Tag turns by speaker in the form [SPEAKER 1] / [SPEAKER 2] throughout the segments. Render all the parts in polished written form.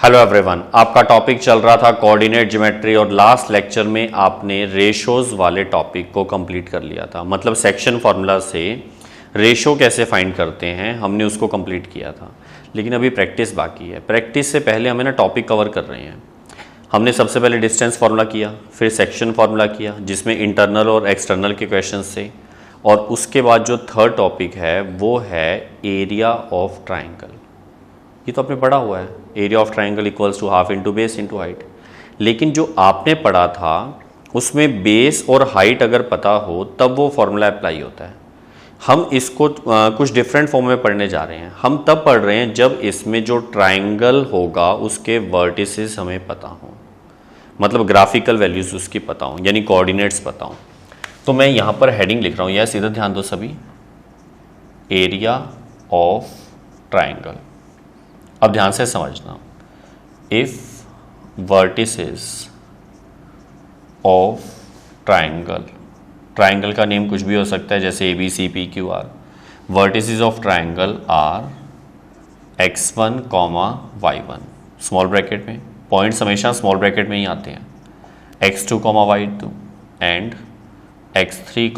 [SPEAKER 1] Hello everyone, आपका topic चल रहा था कोऑर्डिनेट ज्योमेट्री और लास्ट लेक्चर में आपने रेशोज वाले टॉपिक को कंप्लीट कर लिया था। मतलब सेक्शन फार्मूला से रेशो कैसे फाइंड करते हैं हमने उसको कंप्लीट किया था, लेकिन अभी प्रैक्टिस बाकी है। प्रैक्टिस से पहले हमें ना टॉपिक कवर कर रहे हैं। हमने सबसे पहले डिस्टेंस फार्मूला किया, फिर सेक्शन फार्मूला किया जिसमें इंटरनल और एक्सटर्नल के क्वेश्चन थे, और उसके बाद जो थर्ड टॉपिक है वो है एरिया ऑफ ट्राइंगल। ये तो आपने पढ़ा हुआ है, area of triangle equals to half into base into height. लेकिन जो आपने पढ़ा था उसमें बेस और हाइट अगर पता हो तब वो फॉर्मूला अप्लाई होता है। हम इसको कुछ डिफरेंट फॉर्म में पढ़ने जा रहे हैं। हम तब पढ़ रहे हैं जब इसमें जो ट्राइंगल होगा उसके वर्टिसेस हमें पता हो, मतलब ग्राफिकल वैल्यूज उसकी पता हो, यानी कोऑर्डिनेट्स पता हो। तो मैं यहाँ पर हेडिंग लिख रहा हूँ, यह सीधा ध्यान दो सभी, एरिया ऑफ ट्राइंगल। अब ध्यान से समझना, if vertices of triangle, triangle का नेम कुछ भी हो सकता है जैसे ABCPQR, vertices of triangle are x1, y1 small bracket में, पॉइंट्स हमेशा स्मॉल ब्रैकेट में ही आते हैं, x2, y2 and x3,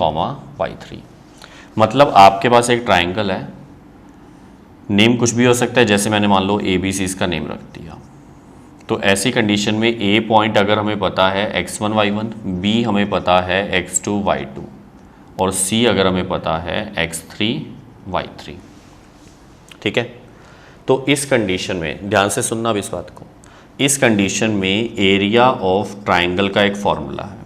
[SPEAKER 1] y3। मतलब आपके पास एक ट्राइंगल है, नेम कुछ भी हो सकता है, जैसे मैंने मान लो ABC इसका नेम रख दिया। तो ऐसी कंडीशन में A पॉइंट अगर हमें पता है x1, y1, B हमें पता है x2, y2 और C अगर हमें पता है x3, y3। ठीक है, तो इस कंडीशन में ध्यान से सुनना अब इस बात को, इस कंडीशन में एरिया ऑफ ट्राइंगल का एक फॉर्मूला है।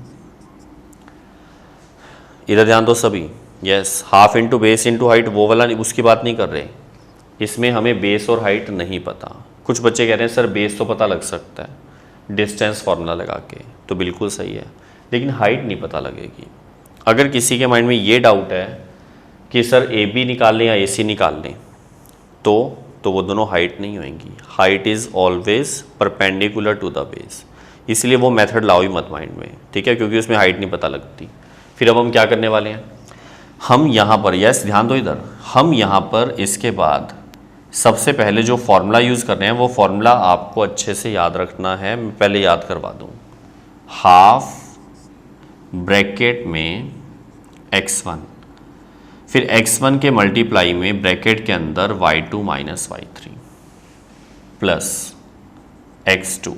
[SPEAKER 1] इधर ध्यान दो सभी, yes, half into base into height वो वाला उसकी बात नहीं कर रहे। इसमें हमें बेस और हाइट नहीं पता। कुछ बच्चे कह रहे हैं सर बेस तो पता लग सकता है डिस्टेंस फार्मूला लगा के, तो बिल्कुल सही है, लेकिन हाइट नहीं पता लगेगी। अगर किसी के माइंड में ये डाउट है कि सर AB निकाल लें या AC निकाल लें, तो वो दोनों हाइट नहीं होंगी। Height is always perpendicular to the base, इसलिए वो मेथड लाओ ही मत माइंड में, ठीक है, क्योंकि उसमें हाइट नहीं पता लगती। फिर अब हम क्या करने वाले हैं, हम यहाँ पर, यस ध्यान दो इधर, हम यहाँ पर इसके बाद सबसे पहले जो फॉर्मूला यूज़ कर रहे हैं वो फॉर्मूला आपको अच्छे से याद रखना है। मैं पहले याद करवा दूँ, हाफ ब्रैकेट में x1, फिर x1 के मल्टीप्लाई में ब्रैकेट के अंदर y2 minus y3 plus x2।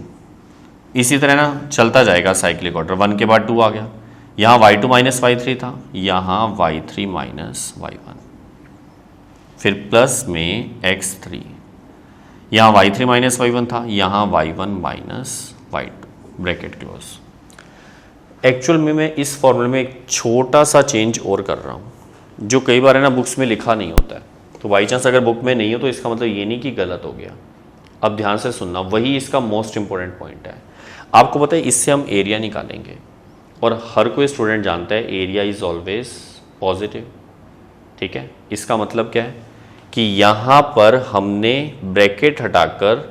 [SPEAKER 1] इसी तरह ना चलता जाएगा साइक्लिक ऑर्डर, 1 के बाद 2 आ गया, यहाँ y2 माइनस y3 था, यहाँ y3 माइनस y1, फिर प्लस में x3, यहाँ y3 माइनस y1 था, यहाँ y1 minus y2 bracket close. Actual में मैं इस फॉर्मूले में एक छोटा सा चेंज और कर रहा हूँ, जो कई बार है ना बुक्स में लिखा नहीं होता है। तो बाई चांस अगर बुक में नहीं हो तो इसका मतलब ये नहीं कि गलत हो गया। अब ध्यान से सुनना, वही इसका मोस्ट इंपॉर्टेंट पॉइंट है। आपको पता है इससे हम एरिया निकालेंगे, और हर कोई स्टूडेंट जानता है एरिया इज ऑलवेज पॉजिटिव। ठीक है, इसका मतलब क्या है कि यहाँ पर हमने ब्रैकेट हटाकर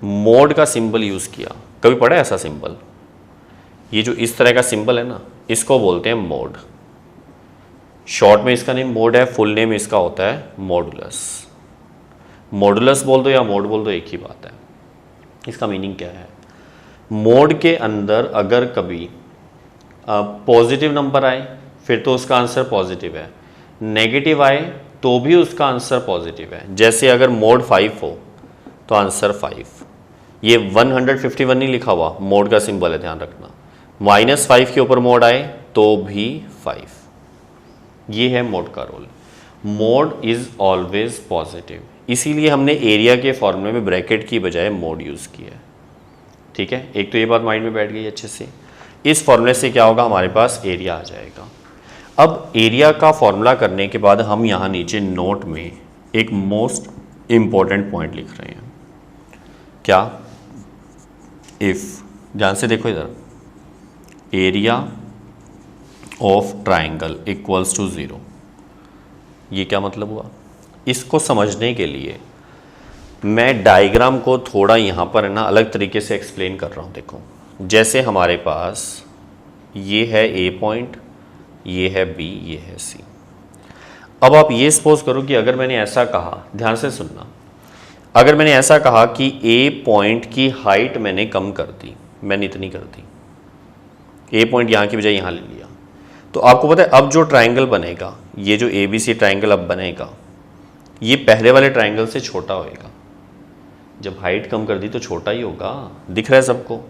[SPEAKER 1] मोड का सिंबल यूज़ किया। कभी पढ़ा है ऐसा सिंबल? ये जो इस तरह का सिंबल है ना, इसको बोलते हैं मोड। शॉर्ट में इसका नेम मोड है, फुल नेम इसका होता है मॉडुलस। मॉडुलस बोल दो या मोड बोल दो, एक ही बात है। इसका मीनिंग क्या है, मोड के अंदर अगर कभी पॉजिटिव नंबर आए फिर तो उसका आंसर पॉजिटिव है, नेगेटिव आए तो भी उसका आंसर पॉजिटिव है। जैसे अगर मोड 5 हो तो आंसर 5। ये 151 नहीं लिखा हुआ, मोड का सिंबल है, ध्यान रखना। -5 के ऊपर मोड आए तो भी 5। ये है मोड का role, mod is always positive. इसीलिए हमने एरिया के फॉर्मूले में ब्रैकेट की बजाय मोड यूज़ किया है। ठीक है, एक तो ये बात माइंड में बैठ गई अच्छे से। इस फॉर्मूले से क्या होगा, हमारे पास एरिया आ जाएगा। अब एरिया का फॉर्मूला करने के बाद हम यहाँ नीचे नोट में एक मोस्ट इम्पॉर्टेंट पॉइंट लिख रहे हैं। क्या? इफ, ध्यान से देखो इधर, area of triangle equals to 0। ये क्या मतलब हुआ? इसको समझने के लिए मैं डायग्राम को थोड़ा यहाँ पर है ना अलग तरीके से एक्सप्लेन कर रहा हूँ। देखो, जैसे हमारे पास ये है A पॉइंट, ये है B, ये है C। अब आप ये सपोज करो कि अगर मैंने ऐसा कहा, ध्यान से सुनना, अगर मैंने ऐसा कहा कि ए पॉइंट की हाइट मैंने कम कर दी, मैंने इतनी कर दी, ए पॉइंट यहाँ की बजाय यहाँ ले लिया, तो आपको पता है अब जो ट्राइंगल बनेगा, ये जो ए बी सी ट्राइंगल अब बनेगा, ये पहले वाले ट्राइंगल से छोटा होएगा। जब हाइट कम कर दी तो छोटा ही होगा, दिख रहा है सबको,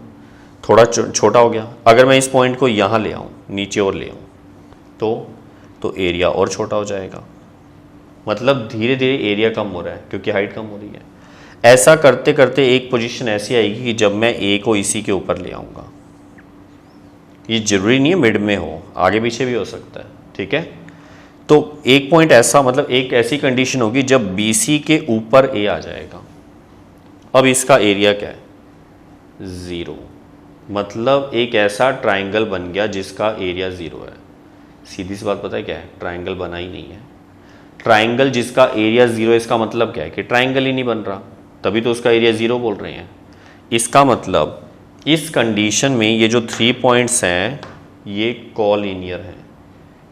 [SPEAKER 1] थोड़ा छोटा हो गया। अगर मैं इस पॉइंट को यहाँ ले आऊँ, नीचे और ले आऊँ, तो एरिया और छोटा हो जाएगा। मतलब धीरे धीरे एरिया कम हो रहा है क्योंकि हाइट कम हो रही है। ऐसा करते करते एक पोजीशन ऐसी आएगी कि जब मैं ए को इसी के ऊपर ले आऊँगा, ये जरूरी नहीं है मिड में हो, आगे पीछे भी हो सकता है, ठीक है। तो एक पॉइंट ऐसा, मतलब एक ऐसी कंडीशन होगी जब बी सी के ऊपर ए आ जाएगा। अब इसका एरिया क्या है? 0। मतलब एक ऐसा ट्राइंगल बन गया जिसका एरिया 0 है। सीधी सी बात पता है क्या है? ट्राइंगल बना ही नहीं है। ट्राइंगल जिसका एरिया 0 है, इसका मतलब क्या है कि ट्राइंगल ही नहीं बन रहा, तभी तो उसका एरिया 0 बोल रहे हैं। इसका मतलब इस कंडीशन में ये जो 3 पॉइंट्स हैं ये कॉलिनियर है।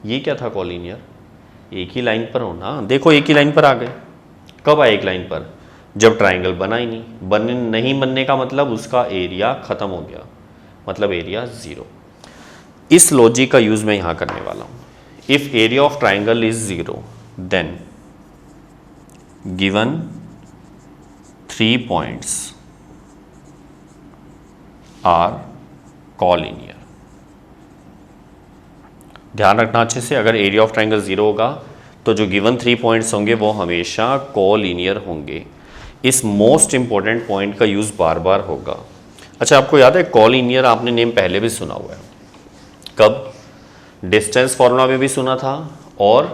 [SPEAKER 1] ये क्या था कॉलिनियर? एक ही लाइन पर हो ना, देखो एक ही लाइन पर आ गए। कब आए एक लाइन पर? जब ट्राइंगल बना ही नहीं। नहीं बनने का मतलब उसका एरिया खत्म हो गया, मतलब एरिया 0। इस लॉजिक का यूज मैं यहां करने वाला हूं। If area of triangle is 0 then given 3 points are collinear. ध्यान रखना अच्छे से, अगर एरिया ऑफ ट्राइंगल 0 होगा तो जो गिवन 3 पॉइंट्स होंगे वो हमेशा कॉलिनियर होंगे। इस मोस्ट इंपॉर्टेंट पॉइंट का यूज बार बार होगा। अच्छा, आपको याद है कॉलिनियर आपने नेम पहले भी सुना हुआ है। कब? डिस्टेंस फॉर्मूला में भी सुना था और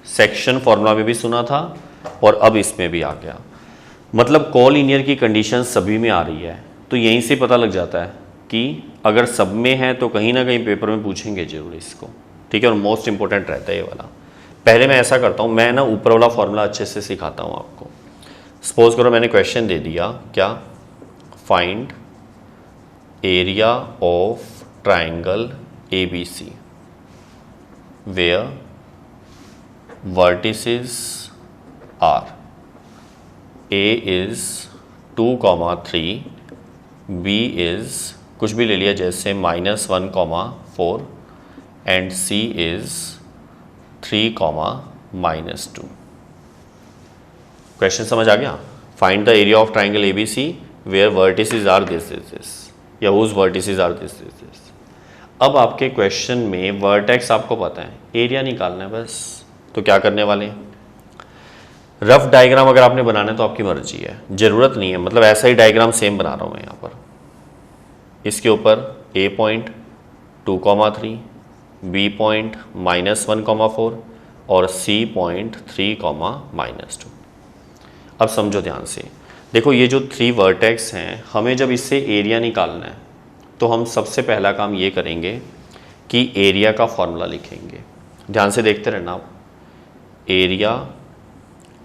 [SPEAKER 1] सेक्शन फॉर्मूला में भी सुना था और अब इसमें भी आ गया। मतलब कॉलिनियर की कंडीशन सभी में आ रही है, तो यहीं से पता लग जाता है कि अगर सब में है तो कहीं ना कहीं पेपर में पूछेंगे जरूर इसको, ठीक है। और मोस्ट इंपॉर्टेंट रहता है ये वाला। पहले मैं ऐसा करता हूँ, मैं ना ऊपर वाला फॉर्मूला अच्छे से सिखाता हूँ आपको। सपोज करो मैंने क्वेश्चन दे दिया, क्या? Find area of triangle ABC where vertices are A is 2,3, B is कुछ भी ले लिया जैसे -1,4 एंड C is 3,-2। क्वेश्चन समझ आ गया? Find the area of triangle ABC where vertices are this या whose vertices are this। अब आपके क्वेश्चन में वर्टेक्स आपको पता है, एरिया निकालना है बस। तो क्या करने वाले हैं? रफ डायग्राम अगर आपने बनाना है तो आपकी मर्जी है, जरूरत नहीं है, मतलब ऐसा ही डायग्राम सेम बना रहा हूं मैं यहाँ पर। इसके ऊपर A पॉइंट 2,3, B पॉइंट -1,4 और C पॉइंट 3,-2। अब समझो ध्यान से, देखो ये जो 3 वर्टेक्स हैं, हमें जब इससे एरिया निकालना है तो हम सबसे पहला काम ये करेंगे कि एरिया का फॉर्मूला लिखेंगे। ध्यान से देखते रहना आप। Area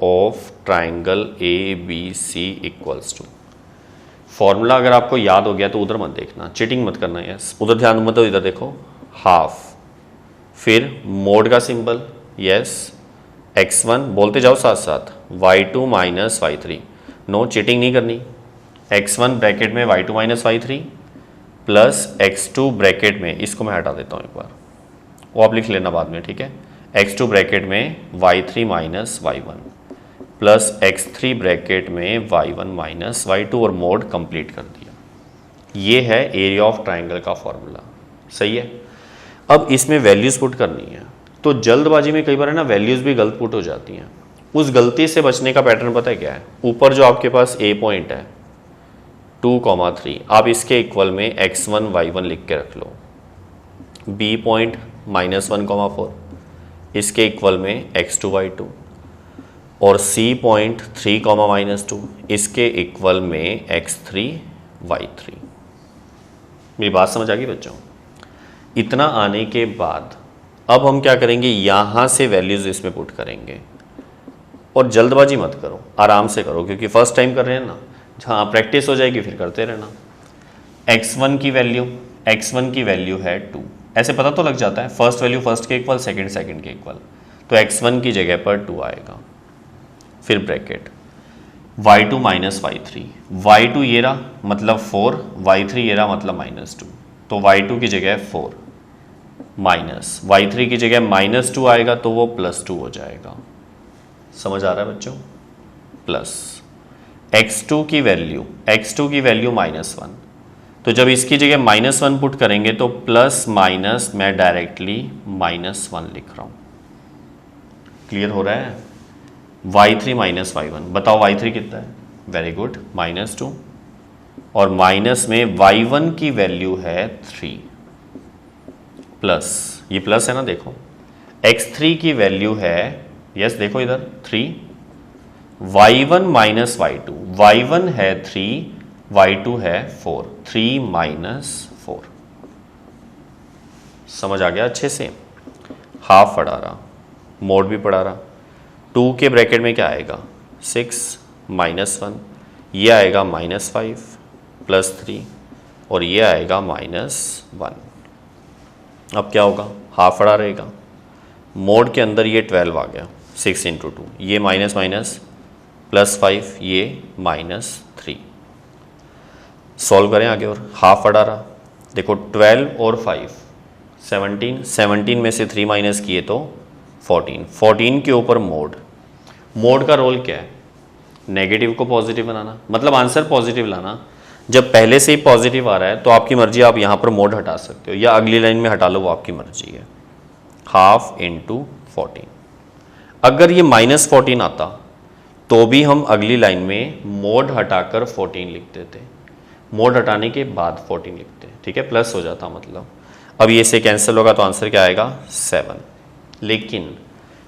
[SPEAKER 1] of triangle ABC equals to, formula अगर आपको याद हो गया तो उधर मत देखना, चीटिंग मत करना। यस, उधर ध्यान मत दो, इधर देखो। हाफ, फिर मोड का सिंबल, यस, x1 बोलते जाओ साथ साथ, y2 minus y3। No, cheating नहीं करनी। x1 ब्रैकेट में y2 minus y3 plus x2 bracket में, इसको मैं हटा देता हूँ एक बार, वो आप लिख लेना बाद में, ठीक है। x2 ब्रैकेट में y3 minus y1 plus x3 bracket में y1 माइनस y2 और मोड कंप्लीट कर दिया। ये है एरिया ऑफ ट्राइंगल का फॉर्मूला, सही है। अब इसमें वैल्यूज पुट करनी है, तो जल्दबाजी में कई बार है ना वैल्यूज भी गलत पुट हो जाती हैं। उस गलती से बचने का पैटर्न पता है क्या है? ऊपर जो आपके पास A पॉइंट है 2,3, आप इसके इक्वल में x1 y1 लिख के रख लो। B पॉइंट -1,4, इसके इक्वल में x2 y2 और C पॉइंट 3,-2, इसके इक्वल में x3 y3। मेरी बात समझ आ गई बच्चों? इतना आने के बाद अब हम क्या करेंगे, यहाँ से वैल्यूज इसमें पुट करेंगे। और जल्दबाजी मत करो, आराम से करो, क्योंकि फर्स्ट टाइम कर रहे हैं ना। हाँ, प्रैक्टिस हो जाएगी फिर करते रहना। x1 की वैल्यू है 2, ऐसे पता तो लग जाता है, फर्स्ट वैल्यू फर्स्ट के इक्वल, सेकंड के इक्वल, तो x1 की जगह पर 2 आएगा। फिर bracket, y2 minus y3, y2 ये रहा मतलब 4, y3 ये रहा मतलब -2, तो y2 की जगह 4 माइनस y3 की जगह -2 आएगा तो वो +2 हो जाएगा। समझ आ रहा है बच्चों? प्लस x2 की वैल्यू -1, तो जब इसकी जगह -1 पुट करेंगे तो प्लस माइनस मैं डायरेक्टली -1 लिख रहा हूं। क्लियर हो रहा है? y3 माइनस y1, बताओ y3 कितना है? वेरी गुड, -2, और माइनस में y1 की वैल्यू है 3, प्लस ये प्लस है ना, देखो x3 की वैल्यू है, यस देखो इधर 3, y1 माइनस y2, y1 है 3, y2 है 4, 3 माइनस 4। समझ आ गया अच्छे से? हाफ पढ़ा रहा, मोड भी पढ़ा रहा। 2 के ब्रैकेट में क्या आएगा? 6 -1, ये आएगा -5 +3, और ये आएगा -1। अब क्या होगा? हाफ पढ़ा रहेगा। मोड के अंदर ये 12 आ गया, 6 × 2, ये माइनस माइनस +5, ये -3। सॉल्व करें आगे, और हाफ पढ़ा रहा। देखो 12 और 5 17 में से 3 माइनस किए तो 14 के ऊपर मोड का रोल क्या है? नेगेटिव को पॉजिटिव बनाना, मतलब आंसर पॉजिटिव लाना। जब पहले से ही पॉजिटिव आ रहा है तो आपकी मर्जी, आप यहाँ पर मोड हटा सकते हो या अगली लाइन में हटा लो, वो आपकी मर्जी है। हाफ इंटू 14, अगर ये -14 आता तो भी हम अगली लाइन में मोड हटाकर 14 लिख देते, मोड हटाने के बाद 14 लिखते, ठीक है, प्लस हो जाता मतलब। अब ये से कैंसिल होगा तो आंसर क्या आएगा? 7। लेकिन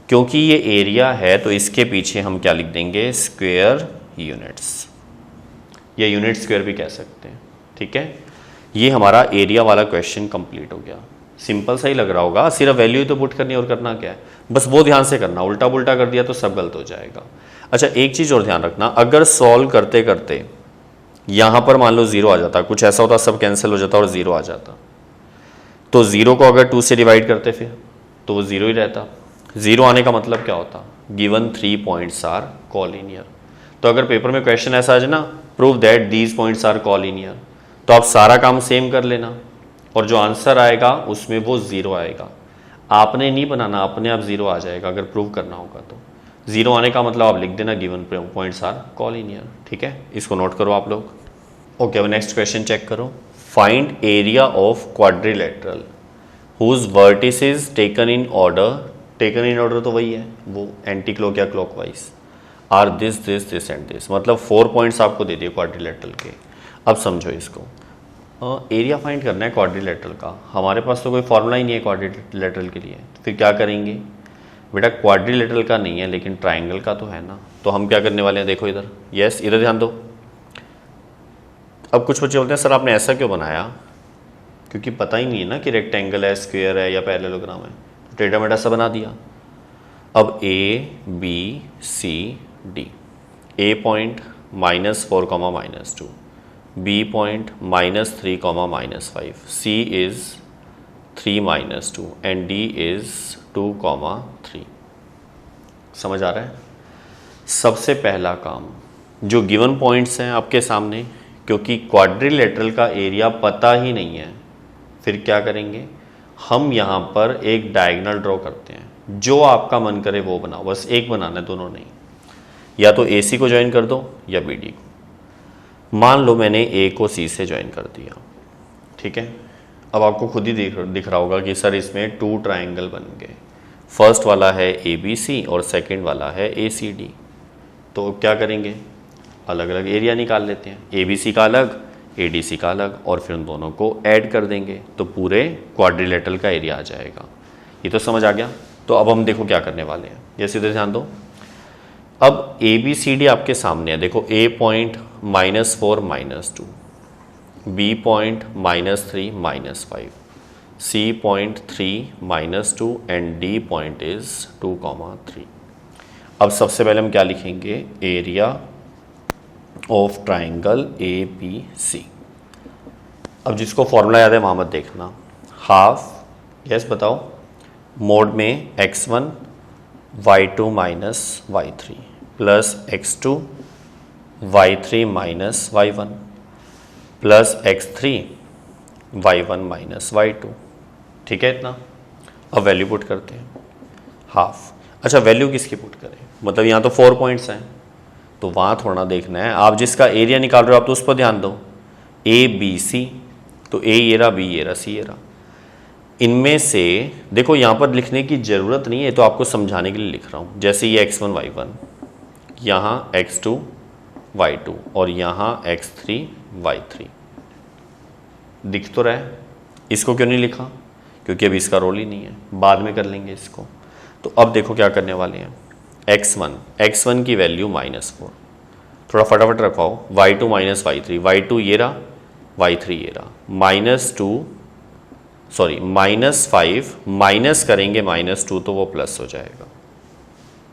[SPEAKER 1] क्योंकि ये एरिया है तो इसके पीछे हम क्या लिख देंगे? स्क्वायर यूनिट्स, या यूनिट स्क्वायर भी कह सकते हैं, ठीक है। ये हमारा एरिया वाला क्वेश्चन कंप्लीट हो गया। सिंपल सा ही लग रहा होगा, सिर्फ वैल्यू ही तो पुट करनी और करना क्या है, बस वो ध्यान से करना। उल्टा पुल्टा कर दिया तो सब गलत हो जाएगा। अच्छा, एक चीज़ और ध्यान रखना, अगर सॉल्व करते करते यहाँ पर मान लो 0 आ जाता, कुछ ऐसा होता सब कैंसिल हो जाता और 0 आ जाता, तो 0 को अगर 2 से डिवाइड करते फिर तो वो 0 ही रहता। 0 आने का मतलब क्या होता? Given 3 points are collinear. तो अगर पेपर में क्वेश्चन ऐसा आ जाए ना, prove that these points are collinear, तो आप सारा काम सेम कर लेना और जो आंसर आएगा उसमें वो 0 आएगा। आपने नहीं बनाना, अपने आप 0 आ जाएगा अगर प्रूव करना होगा तो। 0 आने का मतलब आप लिख देना गिवन पॉइंट्स आर कॉलिनियर, ठीक है, इसको नोट करो आप लोग। ओके, अब नेक्स्ट क्वेश्चन चेक करो। Find area of quadrilateral whose vertices taken in order, taken in order तो वही है, वो एंटी क्लॉक या clockwise, are this this this and this, मतलब 4 पॉइंट्स आपको दे दिए क्वाड्रिलेटरल के। अब समझो इसको, एरिया फाइंड करना है क्वाड्रिलेटरल का। हमारे पास तो कोई फॉर्मूला ही नहीं है क्वाड्रिलेटरल के लिए, तो फिर क्या करेंगे बेटा? क्वाड्रिलेटरल का नहीं है लेकिन ट्राइंगल का तो है ना, तो हम क्या करने वाले हैं? देखो इधर, यस इधर ध्यान दो। अब कुछ बच्चे बोलते हैं सर आपने ऐसा क्यों बनाया? क्योंकि पता ही नहीं है ना कि रेक्टेंगल है, स्क्वायर है या पैरेललोग्राम है, तो टेढ़ा मेढ़ा सा बना दिया। अब A B C D, A point -4, -2, B point -3, -5, C is 3 - 2 and D is 2, 3। समझ आ रहा है? सबसे पहला काम, जो गिवन पॉइंट्स हैं आपके सामने, क्योंकि क्वाड्रिलेटरल का एरिया पता ही नहीं है, फिर क्या करेंगे? हम यहाँ पर एक डायगोनल ड्रॉ करते हैं, जो आपका मन करे वो बनाओ, बस एक बनाना है, दोनों नहीं। या तो ए सी को ज्वाइन कर दो या बी डी को। मान लो मैंने ए को सी से ज्वाइन कर दिया, ठीक है। अब आपको खुद ही दिख रहा होगा कि सर इसमें 2 ट्राइंगल बन गए। फर्स्ट वाला है ए बी सी और सेकेंड वाला है ए सी डी। तो क्या करेंगे? अलग अलग एरिया निकाल लेते हैं, ए बी सी का अलग, ए डी सी का अलग, और फिर उन दोनों को ऐड कर देंगे तो पूरे क्वाड्रिलेटरल का एरिया आ जाएगा। ये तो समझ आ गया। तो अब हम देखो क्या करने वाले हैं, ये सीधे ध्यान दो। अब ए बी सी डी आपके सामने है, देखो A point -4 -2, B point -3 -5, C point 3 -2 and D point is 2, 3। अब सबसे पहले हम क्या लिखेंगे? Area of triangle A B C. अब जिसको फॉर्मूला याद है वहाँ मत देखना। हाफ, यस बताओ, मोड में x1 y2 - y3 plus x2 y3 minus y1 plus x3 y1 minus y2। ठीक है इतना। अब वैल्यू पुट करते हैं, हाफ। अच्छा वैल्यू किसकी पुट करें, मतलब यहाँ तो 4 पॉइंट्स हैं तो वहाँ थोड़ा देखना है, आप जिसका एरिया निकाल रहे हो आप तो उस पर ध्यान दो। ए बी सी, तो ए ये रहा, बी ये रहा, सी ये रहा। इनमें से देखो यहाँ पर लिखने की ज़रूरत नहीं है, तो आपको समझाने के लिए लिख रहा हूँ। जैसे ये x1 y1, यहाँ x2 y2 और यहाँ x3 y3 दिख तो रहा है। इसको क्यों नहीं लिखा, क्योंकि अभी इसका रोल ही नहीं है, बाद में कर लेंगे इसको। तो अब देखो क्या करने वाले हैं। x1 की वैल्यू -4, थोड़ा फटाफट रखवाओ। y2 माइनस y3, y2 ये रहा, y3 ये रहा। -5 माइनस करेंगे -2 तो वो प्लस हो जाएगा।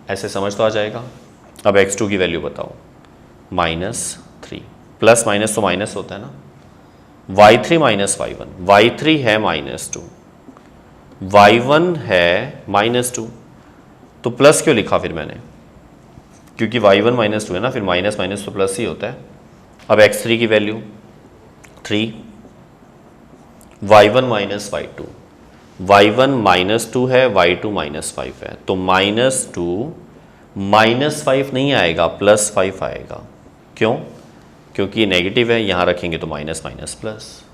[SPEAKER 1] ऐसे समझ तो आ जाएगा। अब x2 की वैल्यू बताओ, -3, प्लस माइनस तो माइनस होता है ना। y3 माइनस y3 है -2, y1 है -2, तो प्लस क्यों लिखा फिर मैंने, क्योंकि y1 -2 है ना, फिर माइनस माइनस तो प्लस ही होता है। अब x3 की value 3, y1 minus y2, y1 -2 है, y2 -5 है, तो -2 -5 नहीं आएगा, +5 आएगा। क्यों, क्योंकि ये नेगेटिव है, यहाँ रखेंगे तो माइनस माइनस प्लस।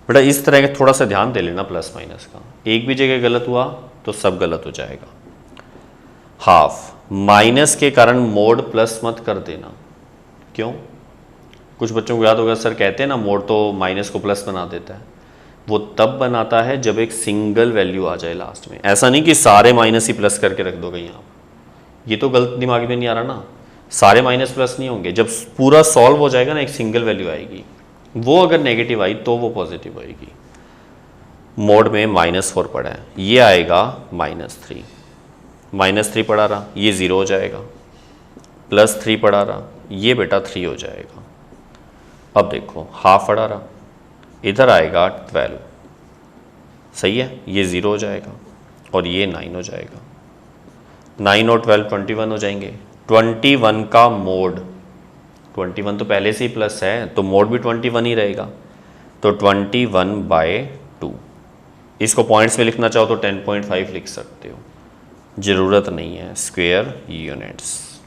[SPEAKER 1] बेटा इस तरह का थोड़ा सा ध्यान दे लेना प्लस माइनस का, एक भी जगह गलत हुआ तो सब गलत हो जाएगा। हाफ, माइनस के कारण मोड प्लस मत कर देना। क्यों, कुछ बच्चों को याद होगा सर कहते हैं ना मोड तो माइनस को प्लस बना देता है। वो तब बनाता है जब एक सिंगल वैल्यू आ जाए लास्ट में। ऐसा नहीं कि सारे माइनस ही प्लस करके रख दोगे यहाँ, ये तो गलत दिमाग में नहीं आ रहा ना। सारे माइनस प्लस नहीं होंगे, जब पूरा सॉल्व हो जाएगा ना एक सिंगल वैल्यू आएगी, वो अगर नेगेटिव आई तो वो पॉजिटिव आएगी। मोड में -4 पड़ा है, ये आएगा -3, -3 पड़ा रहा, ये 0 हो जाएगा। +3 पड़ा रहा, ये बेटा 3 हो जाएगा। अब देखो हाफ पड़ा रहा, इधर आएगा 12, सही है, ये 0 हो जाएगा और ये 9 हो जाएगा। 9 और 12 21 हो जाएंगे। 21 का मोड, 21 तो पहले से ही प्लस है तो मोड भी 21 ही रहेगा, तो 21/2। इसको पॉइंट्स में लिखना चाहो तो 10.5 लिख सकते हो, ज़रूरत नहीं है स्क्वायर यूनिट्स।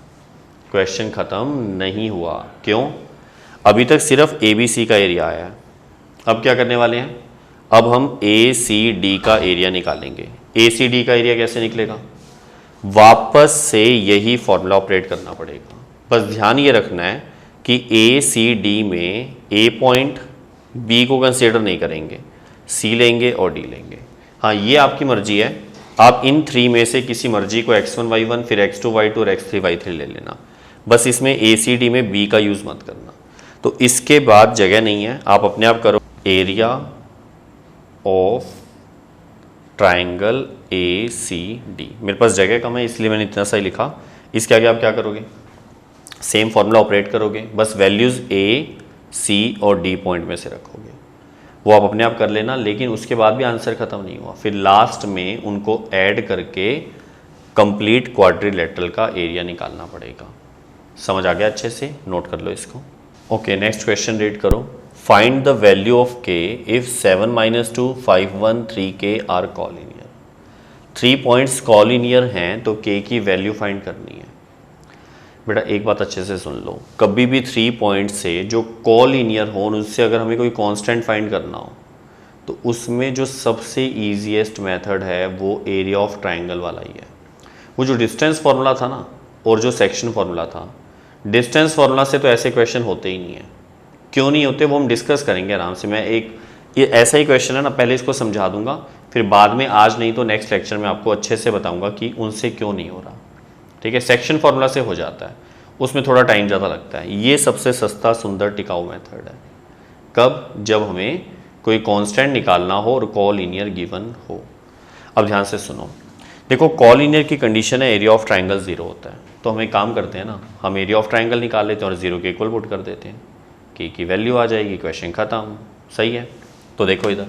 [SPEAKER 1] क्वेश्चन ख़त्म नहीं हुआ। क्यों, अभी तक सिर्फ ABC का एरिया आया है। अब क्या करने वाले हैं, अब हम ACD का एरिया निकालेंगे। ACD का एरिया कैसे निकलेगा, वापस से यही फॉर्मूला ऑपरेट करना पड़ेगा। बस ध्यान ये रखना है कि ACD में A पॉइंट B को कंसीडर नहीं करेंगे, C लेंगे और D लेंगे। हाँ ये आपकी मर्जी है, आप इन 3 में से किसी मर्जी को x1 y1 फिर x2 y2 और x3 y3 ले लेना। बस इसमें ACD में B का यूज़ मत करना। तो इसके बाद जगह नहीं है, आप अपने आप करो एरिया ऑफ ट्राइंगल ACD। मेरे पास जगह कम है इसलिए मैंने इतना सा ही लिखा। इसके आगे आप क्या करोगे, सेम फॉर्मूला ऑपरेट करोगे, बस वैल्यूज़ A, C और D पॉइंट में से रखोगे। वो आप अपने आप कर लेना, लेकिन उसके बाद भी आंसर ख़त्म नहीं हुआ। फिर लास्ट में उनको ऐड करके कंप्लीट क्वाड्रिलेटरल का एरिया निकालना पड़ेगा। समझ आ गया अच्छे से, नोट कर लो इसको। ओके नेक्स्ट क्वेश्चन रीड करो। Find the value of k if 7 - 2 5 1 3k are collinear. 3 points collinear हैं तो k की वैल्यू फाइंड करनी है। बेटा एक बात अच्छे से सुन लो, कभी भी 3 पॉइंट से जो कॉलिनियर हो उससे अगर हमें कोई कांस्टेंट फाइंड करना हो तो उसमें जो सबसे ईजीएस्ट मेथड है वो एरिया ऑफ ट्राइंगल वाला ही है। वो जो डिस्टेंस फार्मूला था ना और जो सेक्शन फार्मूला था, डिस्टेंस फार्मूला से तो ऐसे क्वेश्चन होते ही नहीं है। क्यों नहीं होते वो हम डिस्कस करेंगे आराम से। मैं ये ऐसा ही क्वेश्चन है ना, पहले इसको समझा दूंगा, फिर बाद में आज नहीं तो नेक्स्ट लेक्चर में आपको अच्छे से बताऊंगा कि उनसे क्यों नहीं हो रहा। ठीक है, सेक्शन फार्मूला से हो जाता है, उसमें थोड़ा टाइम ज़्यादा लगता है। ये सबसे सस्ता सुंदर टिकाऊ मेथड है। कब, जब हमें कोई कांस्टेंट निकालना हो और कॉलिनियर गिवन हो। अब ध्यान से सुनो, देखो कॉलिनियर की कंडीशन है एरिया ऑफ ट्राइंगल 0 होता है, तो हम एक काम करते हैं ना, हम एरिया ऑफ ट्राइंगल निकाल लेते हैं और 0 के इक्वल पुट कर देते हैं, k की वैल्यू आ जाएगी, क्वेश्चन खत्म। सही है, तो देखो इधर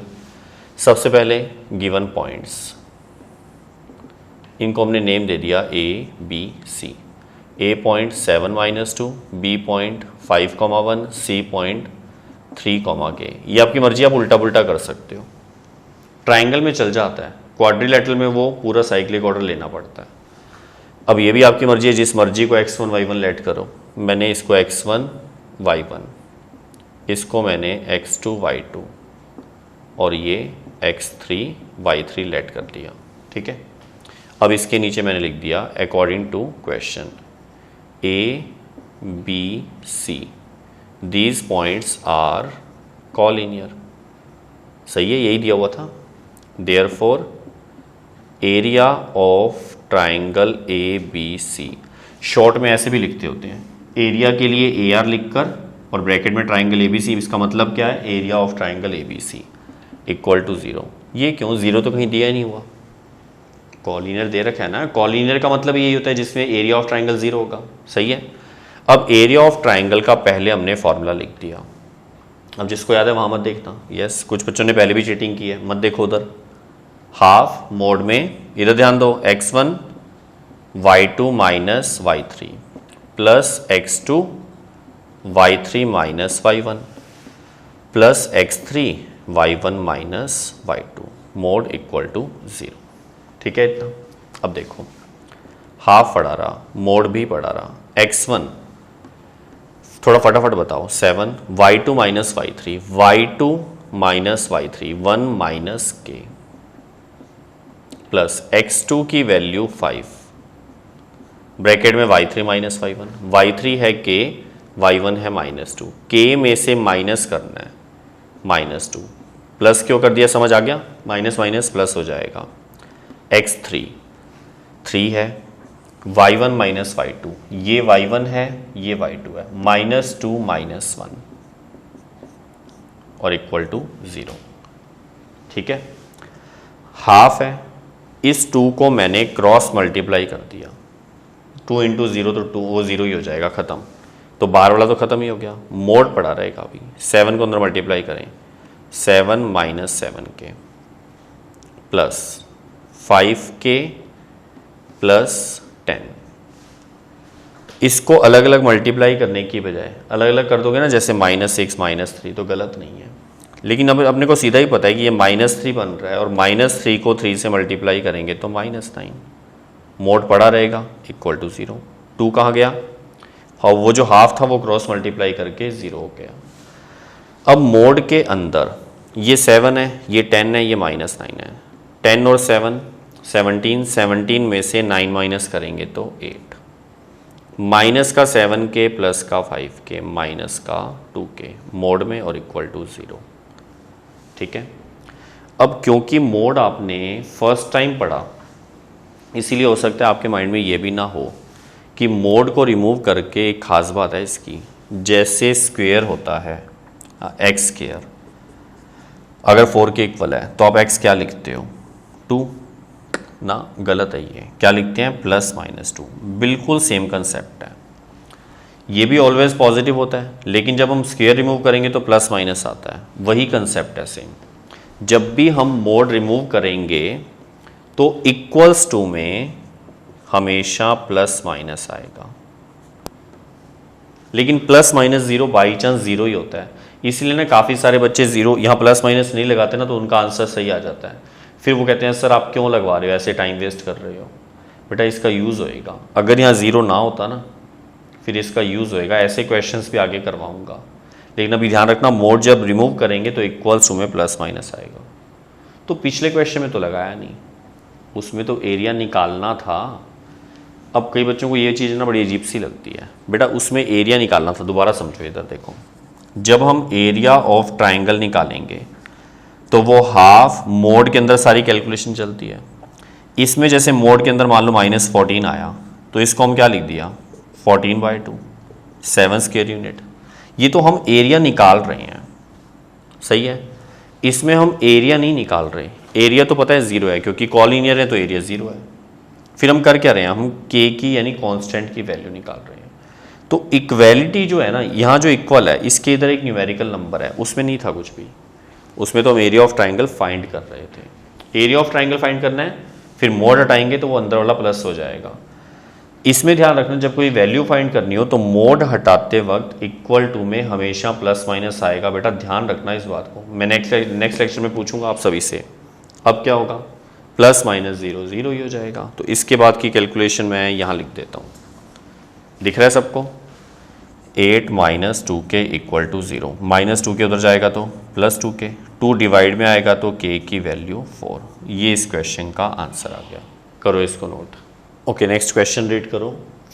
[SPEAKER 1] सबसे पहले गिवन पॉइंट्स, इनको हमने नेम दे दिया A B C। A.7-2, B.5,1, C.3, ये आपकी मर्जी, आप उल्टा पुल्टा कर सकते हो। ट्राइंगल में चल जाता है, क्वाड्रिलेटरल में वो पूरा साइक्लिक ऑर्डर लेना पड़ता है। अब ये भी आपकी मर्जी है, जिस मर्जी को x1 y1 लेट करो। मैंने इसको x1 y1, इसको मैंने x2 y2 और ये x3 y3 लेट कर दिया, ठीक है। अब इसके नीचे मैंने लिख दिया according to question A, B, C these points are collinear. सही है, यही दिया हुआ था। Therefore area of triangle ABC, short में ऐसे भी लिखते होते हैं, एरिया के लिए AR लिखकर और ब्रैकेट में ट्राइंगल ABC, इसका मतलब क्या है, area of triangle ABC equal to 0। ये क्यों, 0 तो कहीं दिया ही नहीं हुआ, कॉलिनियर दे रखा है ना। कॉलिनियर का मतलब यही होता है जिसमें एरिया ऑफ ट्राइंगल 0 होगा, सही है। अब एरिया ऑफ ट्राइंगल का पहले हमने फॉर्मूला लिख दिया। अब जिसको याद है वहां मत देखना, यस कुछ बच्चों ने पहले भी चीटिंग की है, मत देखो उधर। हाफ मोड में इधर ध्यान दो, x1 y2 minus y3 plus x2 y3 minus y1 plus x3 y1 minus y2 mod equal to 0, ठीक है इतना। अब देखो हाफ पढ़ा रहा, मोड भी पढ़ा रहा, x1 थोड़ा फटाफट बताओ 7 y2 minus y3 y2 minus y3 1 minus k plus x2 की वैल्यू 5 ब्रैकेट में y3 माइनस y1, y3 है k, y1 है -2, k में से माइनस करना है -2, प्लस क्यों कर दिया, समझ आ गया, माइनस माइनस प्लस हो जाएगा। x3 3 है, y1 माइनस y2, ये y1 है ये y2 है, -2 -1 और इक्वल टू 0, ठीक है। हाफ है, इस 2 को मैंने क्रॉस मल्टीप्लाई कर दिया, 2 इंटू 0 तो 2, वो 0 ही हो जाएगा, ख़त्म। तो बाहर वाला तो ख़त्म ही हो गया, मोड पड़ा रहेगा अभी। 7 को अंदर मल्टीप्लाई करें, 7 minus 7k plus 5k plus 10। इसको अलग अलग मल्टीप्लाई करने की बजाय अलग अलग कर दोगे ना, जैसे -6 -3, तो गलत नहीं है। लेकिन अब अपने को सीधा ही पता है कि ये -3 बन रहा है और -3 को 3 से मल्टीप्लाई करेंगे तो -9, मोड पड़ा रहेगा इक्वल टू 0। 2 कहाँ गया, और वो जो हाफ था वो क्रॉस मल्टीप्लाई करके 0 हो गया। अब मोड के अंदर ये 7 है, ये 10 है, ये -9 है, 10 और 7 17, 17 में से 9 माइनस करेंगे तो 8, माइनस का 7k प्लस का 5k माइनस का 2k मोड में और इक्वल टू 0, ठीक है। अब क्योंकि मोड आपने फर्स्ट टाइम पढ़ा, इसीलिए हो सकता है आपके माइंड में ये भी ना हो कि मोड को रिमूव करके एक खास बात है इसकी, जैसे स्क्वेयर होता है एक्स स्क्वेयर, अगर 4 के इक्वल है तो आप x क्या लिखते हो, 2 ना, गलत है ये, क्या लिखते हैं +-2, बिल्कुल सेम कंसेप्ट है। ये भी ऑलवेज पॉजिटिव होता है, लेकिन जब हम स्क्वायर रिमूव करेंगे तो प्लस माइनस आता है, वही कंसेप्ट है सेम। जब भी हम मोड रिमूव करेंगे तो इक्वल्स टू में हमेशा प्लस माइनस आएगा, लेकिन +-0 बाई चांस 0 ही होता है। इसलिए ना काफ़ी सारे बच्चे 0 यहाँ प्लस माइनस नहीं लगाते ना, तो उनका आंसर सही आ जाता है। फिर वो कहते हैं सर आप क्यों लगवा रहे हो, ऐसे टाइम वेस्ट कर रहे हो। बेटा इसका यूज़ होएगा, अगर यहाँ 0 ना होता ना फिर इसका यूज़ होएगा। ऐसे क्वेश्चंस भी आगे करवाऊंगा, लेकिन अभी ध्यान रखना मोड जब रिमूव करेंगे तो इक्वल्स टू में प्लस माइनस आएगा। तो पिछले क्वेश्चन में तो लगाया नहीं, उसमें तो एरिया निकालना था। अब कई बच्चों को ये चीज़ ना बड़ी अजीब सी लगती है, बेटा उसमें एरिया निकालना था। दोबारा समझो, इधर देखो, जब हम एरिया ऑफ ट्राइंगल निकालेंगे तो वो हाफ मोड के अंदर सारी कैलकुलेशन चलती है। इसमें जैसे मोड के अंदर मान लो -14 आया तो इसको हम क्या लिख दिया 14/2, 7 स्क्वायर यूनिट। ये तो हम एरिया निकाल रहे हैं, सही है। इसमें हम एरिया नहीं निकाल रहे, एरिया तो पता है 0 है क्योंकि कॉलिनियर है तो एरिया 0 है। फिर हम कर क्या रहे हैं, हम k की यानी कांस्टेंट की वैल्यू निकाल रहे हैं। तो इक्वेलिटी जो है ना, यहाँ जो इक्वल है इसके इधर एक न्यूमेरिकल नंबर है, उसमें नहीं था कुछ भी, उसमें तो हम एरिया ऑफ ट्राइंगल फाइंड कर रहे थे। एरिया ऑफ ट्राइंगल फाइंड करना है, फिर मोड हटाएंगे तो वो अंदर वाला प्लस हो जाएगा। इसमें ध्यान रखना जब कोई वैल्यू फाइंड करनी हो तो मोड हटाते वक्त इक्वल टू में हमेशा प्लस माइनस आएगा, बेटा ध्यान रखना इस बात को। मैं नेक्स्ट लेक्चर में पूछूंगा आप सभी से। अब क्या होगा, प्लस माइनस जीरो जीरो ही हो जाएगा। तो इसके बाद की कैलकुलेशन मैं यहाँ लिख देता हूँ, दिख रहा है सबको। 8 minus 2k equal to 0, minus 2k उधर जाएगा तो प्लस 2k, 2 डिवाइड में आएगा तो k की वैल्यू 4। ये इस क्वेश्चन का आंसर आ गया, करो इसको note. Okay, next question read करो।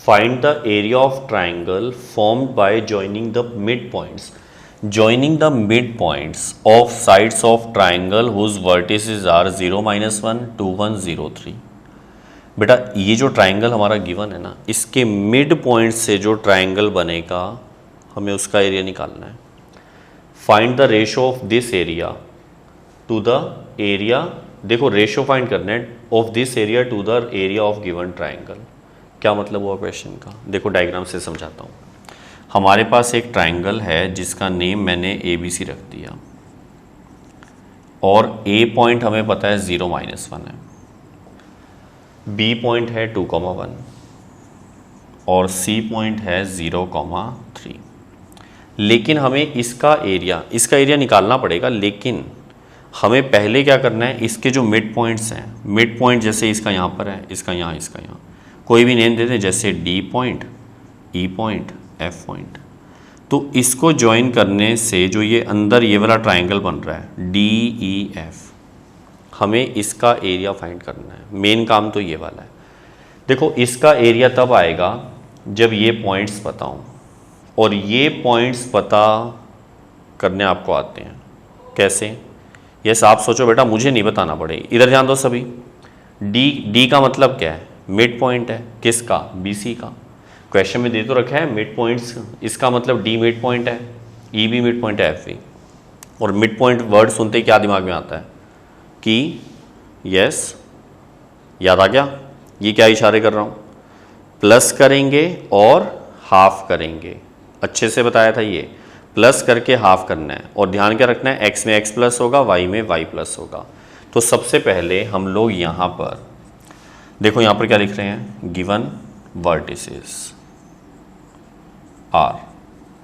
[SPEAKER 1] Find the area of triangle formed by joining the मिड पॉइंट्स, joining the midpoints of sides of triangle whose vertices are 0, -1, 2, 1, 0, 3। बेटा ये जो ट्राइंगल हमारा गिवन है ना, इसके मिड पॉइंट से जो ट्राइंगल बनेगा हमें उसका एरिया निकालना है। Find the ratio of this area to the area, देखो रेशो फाइंड करना है, of this area to the area of given triangle. क्या मतलब हुआ क्वेश्चन का, देखो डायग्राम से समझाता हूँ। हमारे पास एक ट्राइंगल है जिसका नेम मैंने ABC रख दिया, और A पॉइंट हमें पता है 0, -1 है, B पॉइंट है 2, 1 और C पॉइंट है 0, 3। लेकिन हमें इसका एरिया निकालना पड़ेगा, लेकिन हमें पहले क्या करना है, इसके जो मिड पॉइंट्स हैं, मिड पॉइंट जैसे इसका यहाँ पर है, इसका यहाँ, इसका यहाँ, कोई भी नेम दे दें, जैसे D point, E point, F point. तो इसको ज्वाइन करने से जो ये अंदर ये वाला ट्राइंगल बन रहा है DEF, हमें इसका एरिया फाइंड करना है। मेन काम तो ये वाला है। देखो इसका एरिया तब आएगा जब ये पॉइंट्स पता हों, और ये पॉइंट्स पता करने आपको आते हैं। कैसे? यस, आप सोचो बेटा मुझे नहीं बताना पड़ेगा। इधर ध्यान दो सभी। डी का मतलब क्या है, मिड पॉइंट है। किसका? BC का। क्वेश्चन में दे तो रखा है मिड पॉइंट्स, इसका मतलब D मिड पॉइंट है, E भी मिड पॉइंट है, F भी। और मिड पॉइंट वर्ड सुनते ही क्या दिमाग में आता है कि यस, याद आ गया ये क्या इशारे कर रहा हूँ, प्लस करेंगे और हाफ करेंगे। अच्छे से बताया था, ये प्लस करके हाफ करना है, और ध्यान क्या रखना है, x में x प्लस होगा, y में y प्लस होगा। तो सबसे पहले हम लोग यहाँ पर देखो, यहाँ पर क्या लिख रहे हैं, given vertices are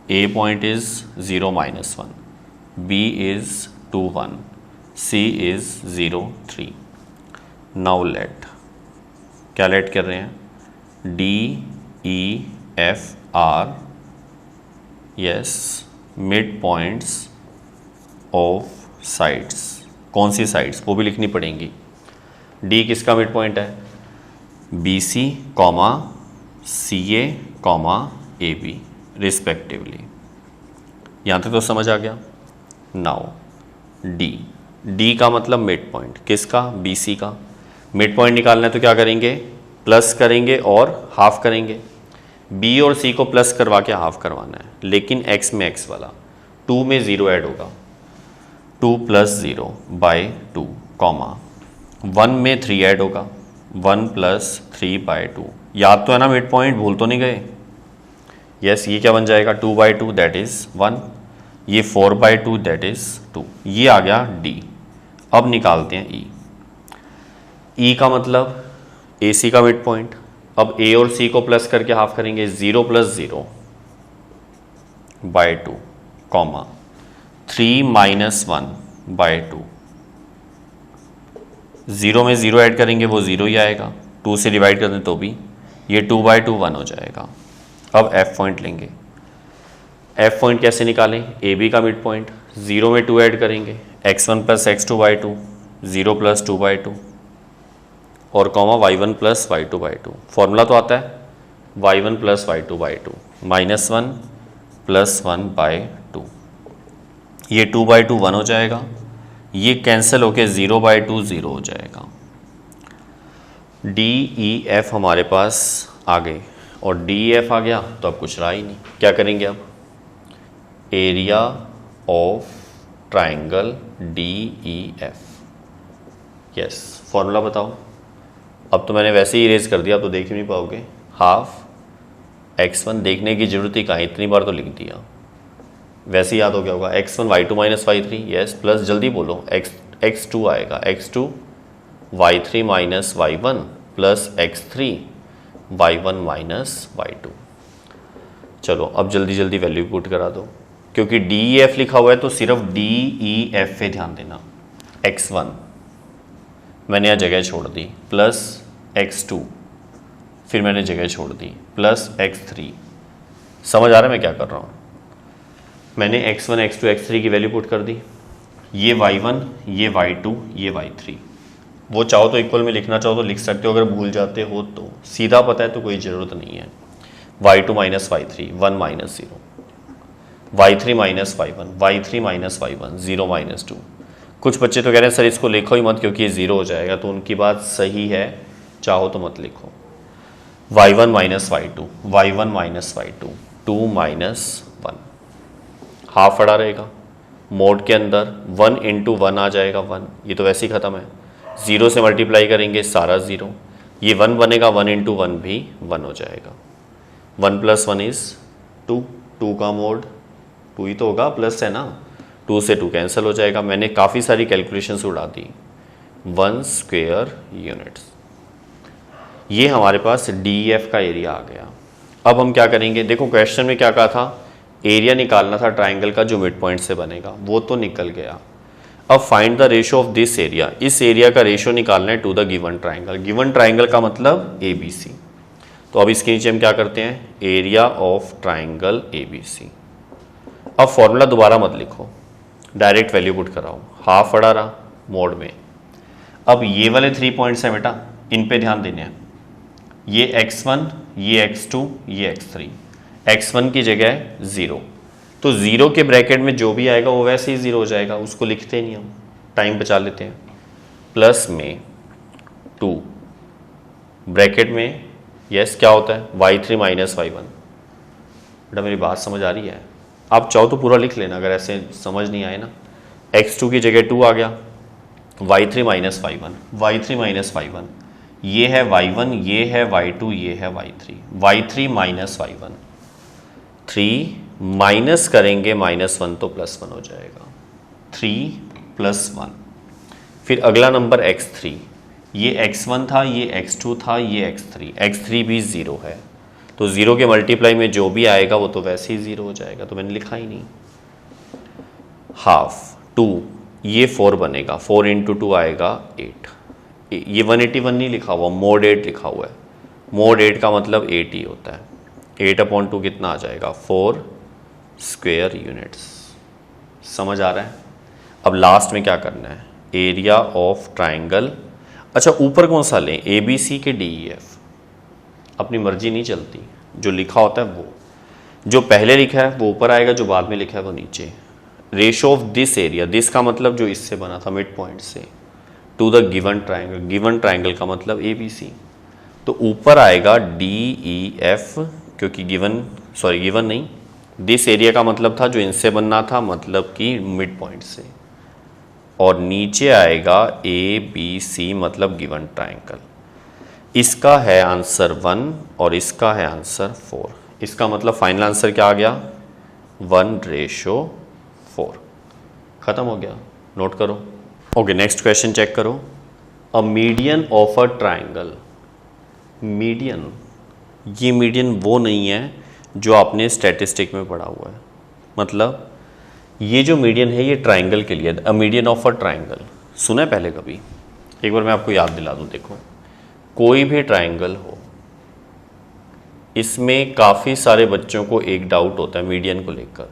[SPEAKER 1] A point is 0, -1, B is 2, 1, C is 0, 3। Now let, क्या लेट कर रहे हैं, D, E, F are yes mid points of sides। कौन सी साइड्स, वो भी लिखनी पड़ेंगी। D किसका मिड पॉइंट है, BC, CA, AB रिस्पेक्टिवली। यहाँ तक तो समझ आ गया। नाउ D का मतलब मिड पॉइंट, किसका? BC का। मिड पॉइंट निकालना है तो क्या करेंगे, प्लस करेंगे और हाफ करेंगे। B और C को प्लस करवा के हाफ करवाना है, लेकिन x में x वाला, 2 में 0 ऐड होगा, 2 + 0 / 2, 1 में 3 ऐड होगा, 1 + 3/2। याद तो है ना मिड पॉइंट, भूल तो नहीं गए। यस, ये क्या बन जाएगा, 2/2 दैट इज 1, ये 4/2 दैट इज 2। ये आ गया D। अब निकालते हैं E का मतलब AC का मिड पॉइंट। अब A और C को प्लस करके हाफ करेंगे, 0 + 0 / 2, 3 - 1/2। 0 में 0 ऐड करेंगे, वो 0 ही आएगा। 2 से डिवाइड कर दें तो भी ये 2/2 1 हो जाएगा। अब F पॉइंट लेंगे। F पॉइंट कैसे निकालें, AB का मिड पॉइंट, 0 में 2 ऐड करेंगे, x1 + x2/2, 0 + 2/2 और y1 + y2/2। फॉर्मूला तो आता है y1 + y2/2, -1 + 1/2। ये 2/2 1 हो जाएगा, ये कैंसिल होके 0/2 0 हो जाएगा। DEF हमारे पास आ गए, और DEF आ गया तो अब कुछ रहा ही नहीं। क्या करेंगे अब, area of triangle DEF। Yes, formula बताओ। अब तो मैंने वैसे ही इरेज कर दिया, अब तो देख ही नहीं पाओगे। हाफ x1, देखने की जरूरत ही कहाँ, इतनी बार तो लिख दिया, वैसे ही याद हो गया होगा। x1 y2 - y3, yes, plus जल्दी बोलो, x2 आएगा, x2 y3 - y1 + x3 y1 minus y2। चलो अब जल्दी जल्दी वैल्यू पुट करा दो, क्योंकि डी ई एफ लिखा हुआ है तो सिर्फ डी ई एफ पे ध्यान देना। x1 मैंने यहाँ जगह छोड़ दी प्लस x2, फिर मैंने जगह छोड़ दी प्लस x3। समझ आ रहा है मैं क्या कर रहा हूँ? मैंने x1 x2 x3 की वैल्यू पुट कर दी, ये y1 ये y2 ये y3। वो चाहो तो इक्वल में लिखना चाहो तो लिख सकते हो, अगर भूल जाते हो तो। सीधा पता है तो कोई ज़रूरत नहीं है। y2 minus y3 1 minus 0, y3 minus y1 y3 minus y1 0 minus 2। कुछ बच्चे तो कह रहे हैं सर इसको लिखो ही मत क्योंकि ये 0 हो जाएगा, तो उनकी बात सही है, चाहो तो मत लिखो। y1 minus y2 y1 minus y2 2 minus 1, half अड़ा रहेगा। मोड के अंदर 1 इंटू 1 आ जाएगा 1, ये तो वैसे ही ख़त्म है। 0 से मल्टीप्लाई करेंगे सारा 0, ये 1 बनेगा, 1 इंटू 1 भी 1 हो जाएगा। 1 प्लस 1 इज़ 2, 2 का मोड 2 ही तो होगा, प्लस है ना, 2 से 2 कैंसिल हो जाएगा। मैंने काफ़ी सारी कैलकुलेशंस उड़ा दी। 1 स्क्वायर यूनिट्स, ये हमारे पास डी एफ का एरिया आ गया। अब हम क्या करेंगे, देखो क्वेश्चन में क्या कहा था, एरिया निकालना था ट्राइंगल का जो मिड पॉइंट से बनेगा, वो तो निकल गया। अब find the ratio of this area, इस एरिया का रेशो निकालना है to the given triangle. Given triangle का मतलब ए बी सी। तो अब इसके नीचे हम क्या करते हैं, area of triangle A B C. अब फॉर्मूला दोबारा मत लिखो, डायरेक्ट वैल्यू पुट कराओ। हाफ अड़ा रहा मोड में। अब ये वाले 3 पॉइंट्स हैं बेटा, इन पे ध्यान देने हैं। ये x1 ये x2 ये x3। x1 की जगह 0, तो 0 के ब्रैकेट में जो भी आएगा वो वैसे ही 0 हो जाएगा, उसको लिखते नहीं हम, टाइम बचा लेते हैं। प्लस में 2 ब्रैकेट में यस क्या होता है y3 माइनस y1। बेटा मेरी बात समझ आ रही है? आप चाहो तो पूरा लिख लेना अगर ऐसे समझ नहीं आए ना। x2 की जगह 2 आ गया, y3 minus y1 y3 minus y1, ये है y1 ये है y2 ये है y3, y3 minus y1। 3 minus करेंगे -1 तो +1 हो जाएगा, 3 + 1। फिर अगला नंबर x3, ये x1 था ये x2 था ये x3, x3 भी 0 है, तो 0 के मल्टीप्लाई में जो भी आएगा वो तो वैसे ही 0 हो जाएगा, तो मैंने लिखा ही नहीं। हाफ 2, ये 4 बनेगा, 4 इंटू 2 आएगा 8। ये 181 नहीं लिखा हुआ, मोड 8 लिखा हुआ है। मोड 8 का मतलब 8 ही होता है। 8/2 कितना आ जाएगा, 4 स्क्वायर यूनिट्स। समझ आ रहा है? अब लास्ट में क्या करना है, एरिया ऑफ ट्राइंगल। अच्छा ऊपर कौन सा लें, ए बी सी के डी ई एफ? अपनी मर्जी नहीं चलती, जो लिखा होता है वो, जो पहले लिखा है वो ऊपर आएगा, जो बाद में लिखा है वो नीचे। Ratio of this area, this का मतलब जो इससे बना था मिड पॉइंट से, to the given triangle. Given triangle का मतलब ए बी सी, तो ऊपर आएगा डी ई एफ, क्योंकि गिवन नहीं, दिस एरिया का मतलब था जो इनसे बनना था, मतलब कि मिड पॉइंट से, और नीचे आएगा ए बी सी मतलब गिवन ट्राइंगल। इसका है आंसर 1 और इसका है आंसर 4। इसका मतलब फाइनल आंसर क्या आ गया, 1:4। खत्म हो गया, नोट करो। ओके नेक्स्ट क्वेश्चन चेक करो। A median of a triangle. Median, ये मीडियन वो नहीं है जो आपने स्टैटिस्टिक में पढ़ा हुआ है, मतलब ये जो मीडियन है ये ट्राइंगल के लिए। A median of a triangle सुना है पहले कभी? एक बार मैं आपको याद दिला दूं। देखो कोई भी ट्राइंगल हो, इसमें काफ़ी सारे बच्चों को एक डाउट होता है मीडियन को लेकर।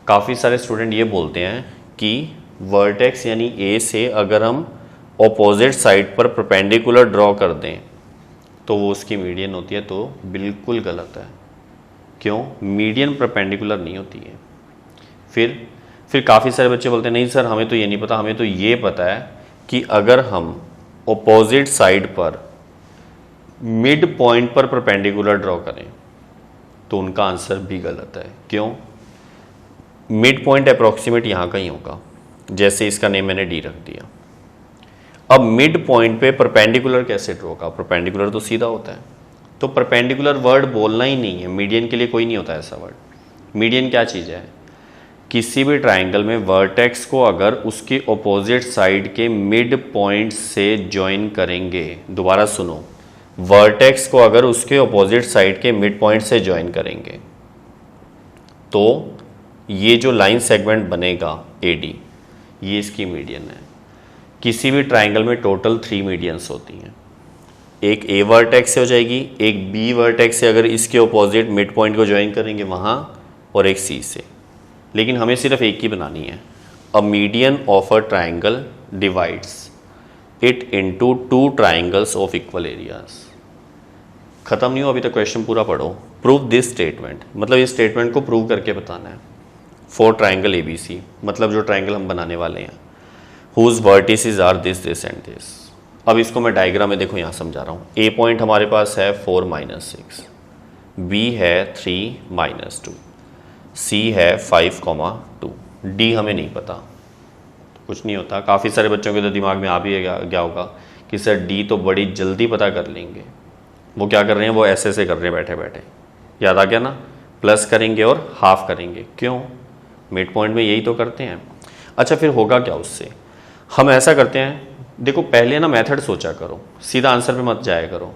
[SPEAKER 1] काफ़ी सारे स्टूडेंट ये बोलते हैं कि वर्टेक्स यानी ए से अगर हम ऑपोजिट साइड पर परपेंडिकुलर ड्रॉ कर दें तो वो उसकी मीडियन होती है, तो बिल्कुल गलत है। क्यों? मीडियन परपेंडिकुलर नहीं होती है। फिर काफ़ी सारे बच्चे बोलते हैं नहीं सर हमें तो ये नहीं पता, हमें तो ये पता है कि अगर हम ऑपोजिट साइड पर मिड पॉइंट पर परपेंडिकुलर ड्रॉ करें तो उनका आंसर भी गलत है। क्यों? मिड पॉइंट अप्रॉक्सीमेट यहाँ का ही होगा, जैसे इसका नेम मैंने डी रख दिया। अब मिड पॉइंट पे परपेंडिकुलर कैसे ड्रॉ का? परपेंडिकुलर तो सीधा होता है, तो परपेंडिकुलर वर्ड बोलना ही नहीं है। मीडियन के लिए कोई नहीं होता ऐसा वर्ड। मीडियन क्या चीज़ है? किसी भी ट्राइंगल में वर्टेक्स को अगर उसके ऑपोजिट साइड के मिड पॉइंट से ज्वाइन करेंगे, दोबारा सुनो, वर्टेक्स को अगर उसके ऑपोजिट साइड के मिड पॉइंट से ज्वाइन करेंगे तो ये जो लाइन सेगमेंट बनेगा AD, ये इसकी मीडियन है। किसी भी ट्राइंगल में टोटल 3 मीडियंस होती हैं, एक A वर्टेक्स से हो जाएगी, एक B वर्टेक्स से अगर इसके ऑपोजिट मिड पॉइंट को ज्वाइन करेंगे वहाँ, और एक C से। लेकिन हमें सिर्फ एक ही बनानी है। A median of a triangle divides it into 2 triangles of equal areas. खत्म नहीं हो अभी तक, क्वेश्चन पूरा पढ़ो। प्रूव दिस स्टेटमेंट, मतलब इस स्टेटमेंट को प्रूव करके बताना है। फॉर ट्राइंगल ABC, मतलब जो ट्राइंगल हम बनाने वाले हैं, whose vertices are this this and this. अब इसको मैं डायग्राम में देखो यहाँ समझा रहा हूँ। A पॉइंट हमारे पास है 4 - 6, B है 3 - 2, C है 5, 2, D हमें नहीं पता, कुछ नहीं होता। काफ़ी सारे बच्चों के तो दिमाग में आ भी गया होगा कि सर D तो बड़ी जल्दी पता कर लेंगे। वो क्या कर रहे हैं, वो ऐसे कर रहे हैं बैठे बैठे। याद आ गया ना, प्लस करेंगे और हाफ करेंगे। क्यों, मिड पॉइंट में यही तो करते हैं। अच्छा फिर होगा क्या उससे, हम ऐसा करते हैं, देखो पहले ना मेथड सोचा करो, सीधा आंसर पे मत जाया करो।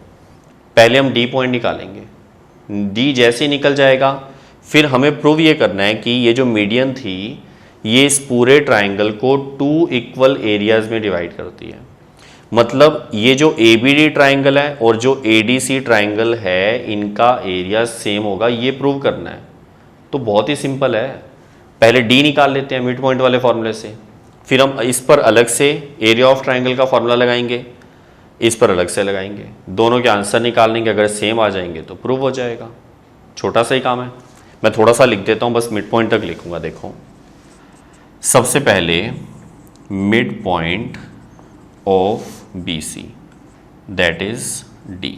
[SPEAKER 1] पहले हम D पॉइंट निकालेंगे, D जैसे ही निकल जाएगा फिर हमें प्रूव ये करना है कि ये जो मीडियन थी ये इस पूरे ट्राइंगल को 2 इक्वल एरियाज में डिवाइड करती है। मतलब ये जो ABD ट्राइंगल है और जो ADC ट्राइंगल है इनका एरिया सेम होगा, ये प्रूव करना है। तो बहुत ही सिंपल है, पहले D निकाल लेते हैं मिड पॉइंट वाले फॉर्मूले से, फिर हम इस पर अलग से एरिया ऑफ ट्राइंगल का फॉर्मूला लगाएंगे, इस पर अलग से लगाएंगे, दोनों के आंसर निकाल लेंगे। अगर सेम आ जाएंगे तो प्रूव हो जाएगा। छोटा सा ही काम है, मैं थोड़ा सा लिख देता हूँ, बस मिड पॉइंट तक लिखूंगा। देखो सबसे पहले mid point of BC that is D।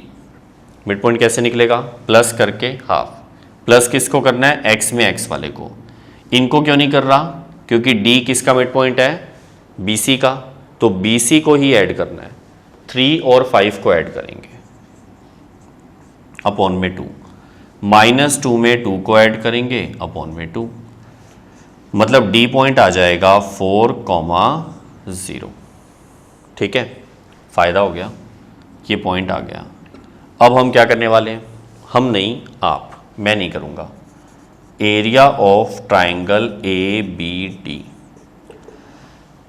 [SPEAKER 1] Mid point कैसे निकलेगा, प्लस करके हाफ। प्लस किसको करना है, x में x वाले को। इनको क्यों नहीं कर रहा, क्योंकि D किसका मिड पॉइंट है, BC का, तो BC को ही ऐड करना है। 3 और 5 को ऐड करेंगे, अपॉन में 2, -2 में 2 को ऐड करेंगे, अपॉन में 2, मतलब D पॉइंट आ जाएगा 4, 0। ठीक है, फायदा हो गया, ये पॉइंट आ गया। अब हम क्या करने वाले हैं, हम नहीं आप, मैं नहीं करूंगा। एरिया ऑफ ट्राइंगल ABD,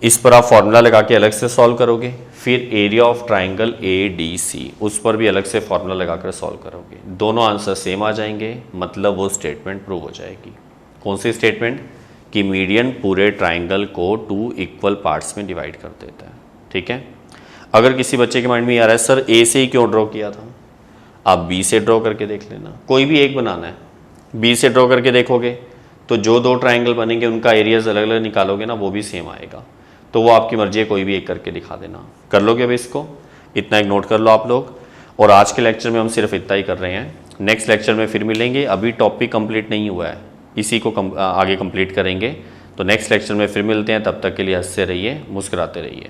[SPEAKER 1] इस पर आप फॉर्मूला लगा के अलग से सॉल्व करोगे। फिर एरिया ऑफ ट्राइंगल ADC, उस पर भी अलग से फॉर्मूला लगाकर सॉल्व करोगे। दोनों आंसर सेम आ जाएंगे, मतलब वो स्टेटमेंट प्रूव हो जाएगी। कौन सी स्टेटमेंट, कि मीडियन पूरे ट्राइंगल को 2 इक्वल पार्ट्स में डिवाइड कर देता है। ठीक है, अगर किसी बच्चे के माइंड में आ रहा है सर A से ही क्यों ड्रॉ किया था, आप B से ड्रॉ करके देख लेना। कोई भी एक बनाना है, B से ड्रॉ करके देखोगे तो जो 2 ट्राइंगल बनेंगे उनका एरियाज अलग अलग निकालोगे ना, वो भी सेम आएगा। तो वो आपकी मर्जी है, कोई भी एक करके दिखा देना। कर लोगे अब इसको, इतना एक नोट कर लो आप लोग। और आज के लेक्चर में हम सिर्फ इतना ही कर रहे हैं, नेक्स्ट लेक्चर में फिर मिलेंगे। अभी टॉपिक कंप्लीट नहीं हुआ है, इसी को आगे कंप्लीट करेंगे। तो नेक्स्ट लेक्चर में फिर मिलते हैं, तब तक के लिए हंसते रहिए, मुस्कुराते रहिए।